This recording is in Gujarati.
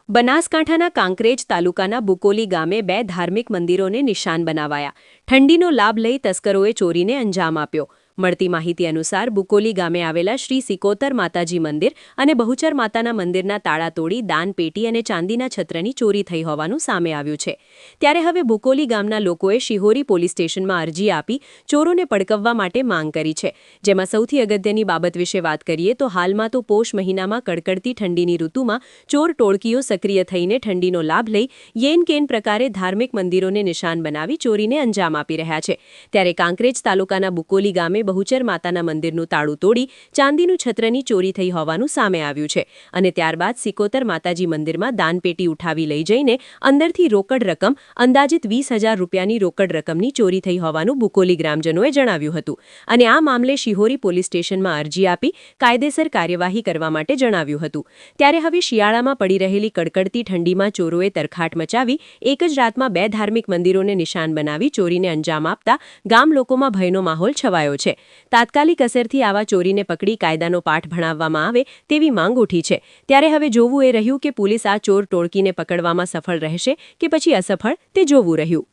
બનાસકાંઠાના કાંકરેજ તાલુકાના બુકોલી ગામે બે ધાર્મિક મંદિરોને નિશાન બનાવાયા. ઠંડીનો લાભ લઈ તસ્કરોએ ચોરીને અંજામ આપ્યો. મળતી માહિતી અનુસાર બુકોલી ગામે આવેલા શ્રી સિકોતર માતાજી મંદિર અને બહુચર માતાના મંદિરના તાળા તોડી દાનપેટી અને ચાંદીના છત્રની ચોરી થઈ હોવાનું સામે આવ્યું છે. ત્યારે હવે બુકોલી ગામના લોકોએ શિહોરી પોલીસ સ્ટેશનમાં અરજી આપી ચોરોને પડકવવા માટે માંગ કરી છે. જેમાં સૌથી અગત્યની બાબત વિશે વાત કરીએ તો હાલમાં તો પોષ મહિનામાં કડકડતી ઠંડીની ઋતુમાં ચોર ટોળકીઓ સક્રિય થઈને ઠંડીનો લાભ લઈ યેન કેન પ્રકારે ધાર્મિક મંદિરોને નિશાન બનાવી ચોરીને અંજામ આપી રહ્યા છે. ત્યારે કાંકરેજ તાલુકાના બુકોલી ગામે બહુચર માતાના મંદિરનું તાળું તોડી ચાંદીનું છત્રની ચોરી થઈ હોવાનું સામે આવ્યું છે. અને ત્યારબાદ સિકોતર માતાજી મંદિરમાં દાનપેટી ઉઠાવી લઈ જઈને અંદરથી રોકડ રકમ અંદાજિત 20,000 રૂપિયાની રોકડ રકમની ચોરી થઈ હોવાનું બુકોલી ગ્રામજનોએ જણાવ્યું હતું. અને આ મામલે શિહોરી પોલીસ સ્ટેશનમાં અરજી આપી કાયદેસર કાર્યવાહી કરવા માટે જણાવ્યું હતું. ત્યારે હવે શિયાળામાં પડી રહેલી કડકડતી ઠંડીમાં ચોરોએ તરખાટ મચાવી એક જ રાતમાં બે ધાર્મિક મંદિરોને નિશાન બનાવી ચોરીને અંજામ આપતા ગામ લોકોમાં ભયનો માહોલ છવાયો છે. તાત્કાલિક અસરથી આવા ચોરીને પકડી કાયદાનો પાઠ ભણાવવામાં આવે તેવી માંગ ઉઠી છે. ત્યારે હવે જોવું એ રહ્યું કે પોલીસ આ ચોર ટોળકીને પકડવામાં સફળ રહેશે કે પછી અસફળ તે જોવું રહ્યું.